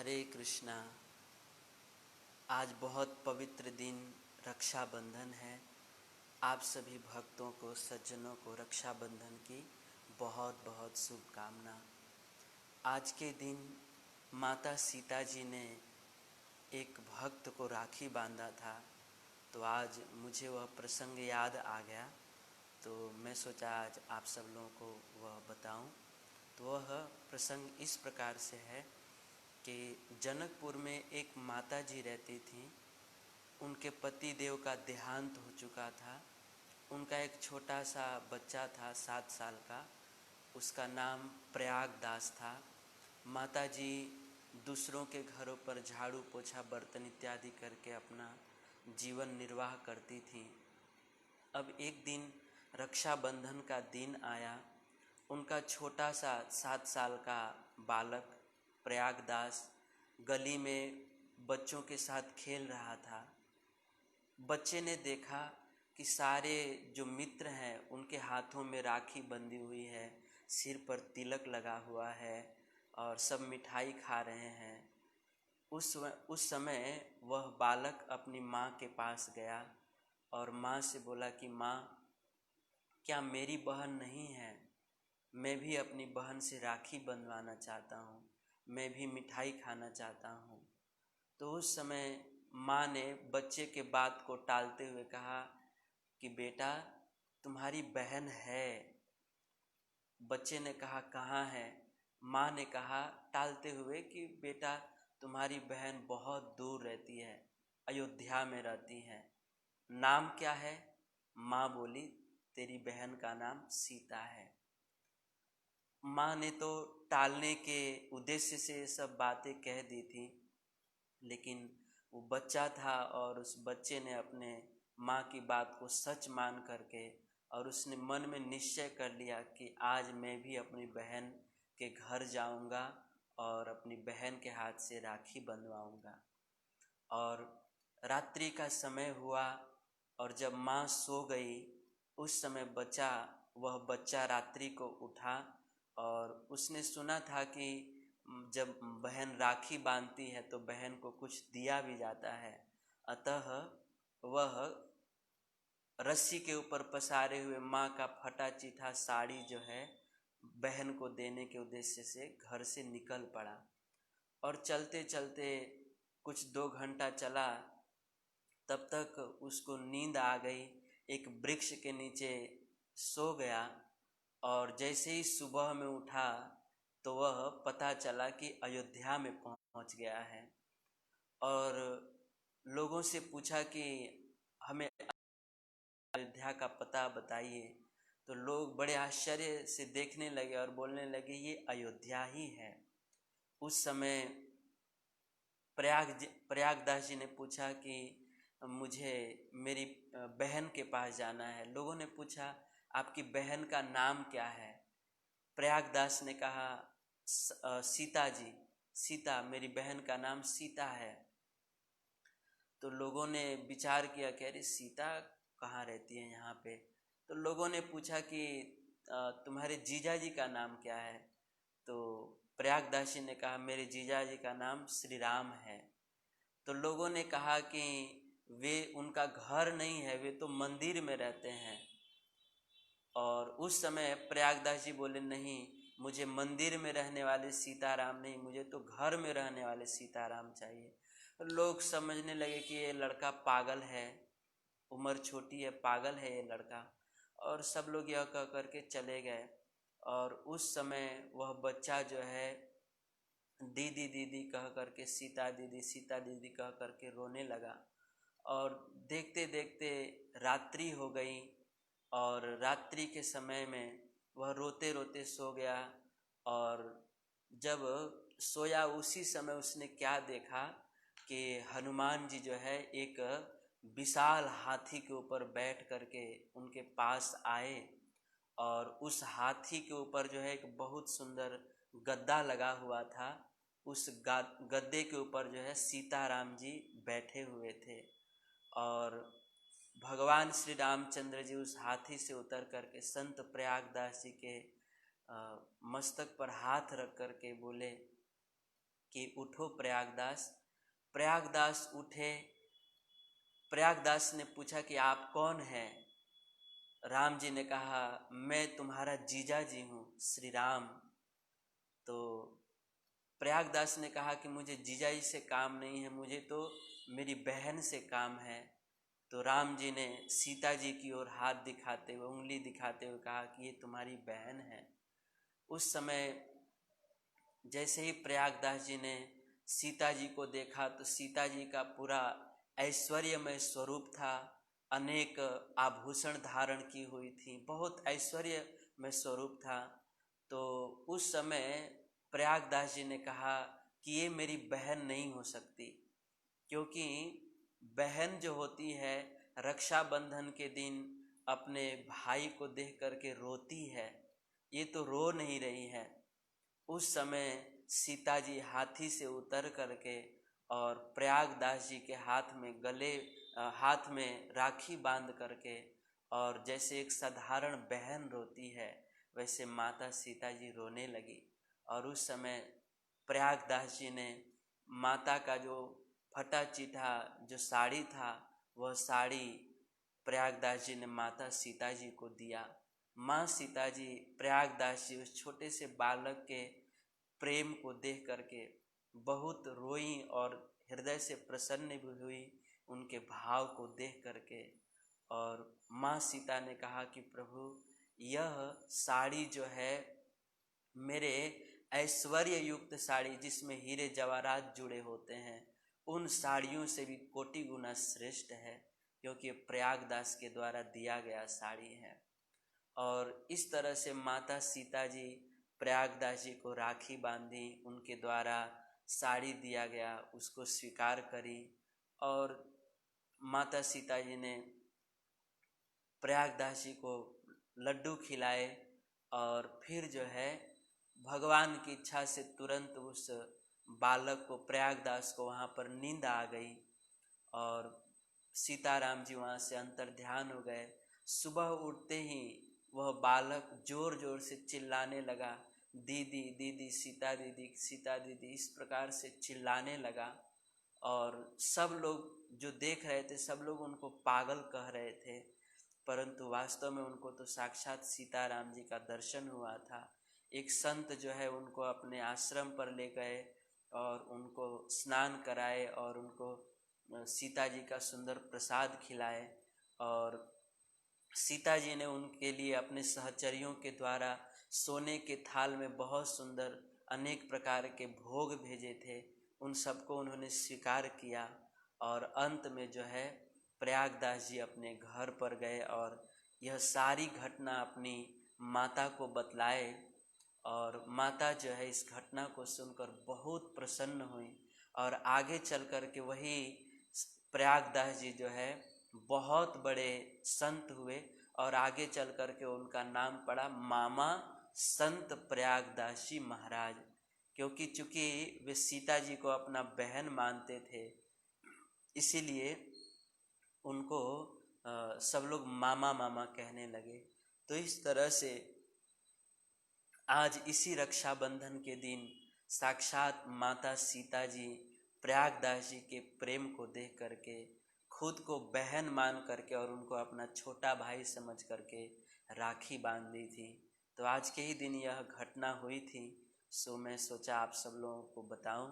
हरे कृष्णा। आज बहुत पवित्र दिन रक्षाबंधन है। आप सभी भक्तों को, सज्जनों को रक्षाबंधन की बहुत बहुत शुभकामना। आज के दिन माता सीता जी ने एक भक्त को राखी बांधा था, तो आज मुझे वह प्रसंग याद आ गया, तो मैं सोचा आज आप सब लोगों को वह बताऊं। तो वह प्रसंग इस प्रकार से है कि जनकपुर में एक माता जी रहती थीं। उनके पति देव का देहांत हो चुका था। उनका एक छोटा सा बच्चा था 7 साल का, उसका नाम प्रयागदास था। माता जी दूसरों के घरों पर झाड़ू पोछा बर्तन इत्यादि करके अपना जीवन निर्वाह करती थीं। अब एक दिन रक्षाबंधन का दिन आया। उनका छोटा सा 7 साल का बालक प्रयागदास गली में बच्चों के साथ खेल रहा था। बच्चे ने देखा कि सारे जो मित्र हैं उनके हाथों में राखी बंधी हुई है, सिर पर तिलक लगा हुआ है और सब मिठाई खा रहे हैं। उस समय वह बालक अपनी माँ के पास गया और माँ से बोला कि माँ, क्या मेरी बहन नहीं है? मैं भी अपनी बहन से राखी बंधवाना चाहता हूँ, मैं भी मिठाई खाना चाहता हूँ। तो उस समय माँ ने बच्चे के बात को टालते हुए कहा कि बेटा, तुम्हारी बहन है। बच्चे ने कहा कहाँ है? माँ ने कहा टालते हुए कि बेटा, तुम्हारी बहन बहुत दूर रहती है, अयोध्या में रहती है। नाम क्या है? माँ बोली, तेरी बहन का नाम सीता है। माँ ने तो टालने के उद्देश्य से ये सब बातें कह दी थी, लेकिन वो बच्चा था और उस बच्चे ने अपने माँ की बात को सच मान करके और उसने मन में निश्चय कर लिया कि आज मैं भी अपनी बहन के घर जाऊंगा और अपनी बहन के हाथ से राखी बंधवाऊंगा। और रात्रि का समय हुआ और जब माँ सो गई, उस समय वह बच्चा रात्रि को उठा और उसने सुना था कि जब बहन राखी बांधती है तो बहन को कुछ दिया भी जाता है। अतः वह रस्सी के ऊपर पसारे हुए माँ का फटा चिथा साड़ी जो है बहन को देने के उद्देश्य से घर से निकल पड़ा। और चलते चलते कुछ 2 घंटा चला, तब तक उसको नींद आ गई। एक वृक्ष के नीचे सो गया और जैसे ही सुबह में उठा तो वह पता चला कि अयोध्या में पहुंच गया है। और लोगों से पूछा कि हमें अयोध्या का पता बताइए। तो लोग बड़े आश्चर्य से देखने लगे और बोलने लगे, ये अयोध्या ही है। उस समय प्रयागदास जी ने पूछा कि मुझे मेरी बहन के पास जाना है। लोगों ने पूछा, आपकी बहन का नाम क्या है? प्रयागदास ने कहा, सीता जी, सीता, मेरी बहन का नाम सीता है। तो लोगों ने विचार किया कि अरे सीता कहाँ रहती है यहाँ पे? तो लोगों ने पूछा कि तुम्हारे जीजा जी का नाम क्या है? तो प्रयागदास जी ने कहा, मेरे जीजा जी का नाम श्री राम है। तो लोगों ने कहा कि वे, उनका घर नहीं है, वे तो मंदिर में रहते हैं। और उस समय प्रयागदास जी बोले, नहीं, मुझे मंदिर में रहने वाले सीताराम नहीं, मुझे तो घर में रहने वाले सीताराम चाहिए। लोग समझने लगे कि ये लड़का पागल है, उम्र छोटी है, पागल है ये लड़का। और सब लोग यह कह करके चले गए। और उस समय वह बच्चा जो है दीदी दीदी कह करके, सीता दीदी कह करके रोने लगा। और देखते देखते रात्रि हो गई और रात्रि के समय में वह रोते रोते सो गया। और जब सोया उसी समय उसने क्या देखा कि हनुमान जी जो है एक विशाल हाथी के ऊपर बैठ करके उनके पास आए। और उस हाथी के ऊपर जो है एक बहुत सुंदर गद्दा लगा हुआ था। उस गद्दे के ऊपर जो है सीताराम जी बैठे हुए थे। और भगवान श्री रामचंद्र जी उस हाथी से उतर करके संत प्रयागदास जी के मस्तक पर हाथ रख करके बोले कि उठो प्रयागदास। प्रयागदास उठे। प्रयागदास ने पूछा कि आप कौन हैं? राम जी ने कहा, मैं तुम्हारा जीजा जी हूँ, श्री राम। तो प्रयागदास ने कहा कि मुझे जीजा जी से काम नहीं है, मुझे तो मेरी बहन से काम है। तो राम जी ने सीता जी की ओर हाथ दिखाते हुए, उंगली दिखाते हुए कहा कि ये तुम्हारी बहन है। उस समय जैसे ही प्रयागदास जी ने सीता जी को देखा तो सीता जी का पूरा ऐश्वर्यमय स्वरूप था। अनेक आभूषण धारण की हुई थी, बहुत ऐश्वर्यमय स्वरूप था। तो उस समय प्रयागदास जी ने कहा कि ये मेरी बहन नहीं हो सकती, क्योंकि बहन जो होती है रक्षाबंधन के दिन अपने भाई को देख करके रोती है, ये तो रो नहीं रही है। उस समय सीता जी हाथी से उतर करके और प्रयागदास जी के हाथ में राखी बांध करके, और जैसे एक साधारण बहन रोती है वैसे माता सीता जी रोने लगी। और उस समय प्रयागदास जी ने माता का जो फटा चिटा जो साड़ी था, वह साड़ी प्रयागदास जी ने माता सीता जी को दिया। माँ सीता जी, प्रयागदास जी उस छोटे से बालक के प्रेम को देख करके बहुत रोई और हृदय से प्रसन्न भी हुई उनके भाव को देख करके। और माँ सीता ने कहा कि प्रभु, यह साड़ी जो है मेरे ऐश्वर्य युक्त साड़ी, जिसमें हीरे जवाहरात जुड़े होते हैं, उन साड़ियों से भी कोटि गुना श्रेष्ठ है, क्योंकि प्रयागदास के द्वारा दिया गया साड़ी है। और इस तरह से माता सीता जी प्रयागदास जी को राखी बांधी, उनके द्वारा साड़ी दिया गया उसको स्वीकार करी। और माता सीता जी ने प्रयागदास जी को लड्डू खिलाए। और फिर जो है भगवान की इच्छा से तुरंत उस बालक को, प्रयागदास को, वहाँ पर नींद आ गई और सीताराम जी वहाँ से अंतर्ध्यान हो गए। सुबह उठते ही वह बालक जोर जोर से चिल्लाने लगा, दीदी दीदी, सीता दीदी सीता दीदी, इस प्रकार से चिल्लाने लगा। और सब लोग जो देख रहे थे, सब लोग उनको पागल कह रहे थे, परंतु वास्तव में उनको तो साक्षात सीताराम जी का दर्शन हुआ था। एक संत जो है उनको अपने आश्रम पर ले गए और उनको स्नान कराए और उनको सीता जी का सुंदर प्रसाद खिलाए। और सीता जी ने उनके लिए अपने सहचरियों के द्वारा सोने के थाल में बहुत सुंदर अनेक प्रकार के भोग भेजे थे, उन सबको उन्होंने स्वीकार किया। और अंत में जो है प्रयागदास जी अपने घर पर गए और यह सारी घटना अपनी माता को बतलाए। और माता जो है इस घटना को सुनकर बहुत प्रसन्न हुई और आगे चल कर के वही प्रयागदास जी जो है बहुत बड़े संत हुए और आगे चल कर के उनका नाम पड़ा मामा संत प्रयागदास जी महाराज, क्योंकि चूँकि वे सीता जी को अपना बहन मानते थे, इसीलिए उनको सब लोग मामा मामा कहने लगे। तो इस तरह से आज इसी रक्षाबंधन के दिन साक्षात माता सीता जी प्रयागदास जी के प्रेम को देख करके, खुद को बहन मान करके और उनको अपना छोटा भाई समझ करके राखी बांध दी थी। तो आज के ही दिन यह घटना हुई थी, सो मैं सोचा आप सब लोगों को बताऊं।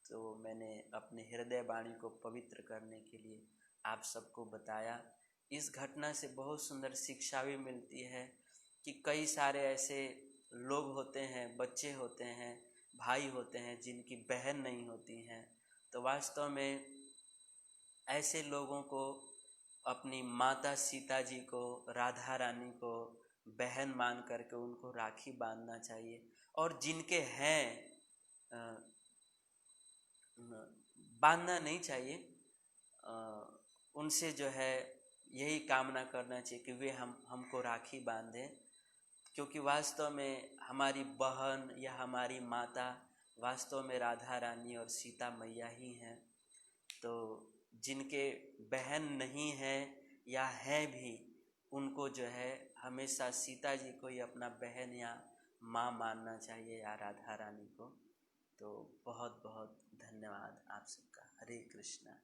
तो मैंने अपने हृदय वाणी को पवित्र करने के लिए आप सबको बताया। इस घटना से बहुत सुंदर शिक्षा भी मिलती है कि कई सारे ऐसे लोग होते हैं, बच्चे होते हैं, भाई होते हैं जिनकी बहन नहीं होती हैं। तो वास्तव में ऐसे लोगों को अपनी माता सीता जी को, राधा रानी को बहन मान करके उनको राखी बांधना चाहिए। और जिनके हैं बांधना नहीं चाहिए, उनसे जो है यही कामना करना चाहिए कि वे हमको राखी बांधें, क्योंकि वास्तव में हमारी बहन या हमारी माता वास्तव में राधा रानी और सीता मैया ही हैं। तो जिनके बहन नहीं हैं या हैं भी, उनको जो है हमेशा सीता जी को ही अपना बहन या माँ मानना चाहिए या राधा रानी को। तो बहुत बहुत धन्यवाद आप सबका। हरे कृष्णा।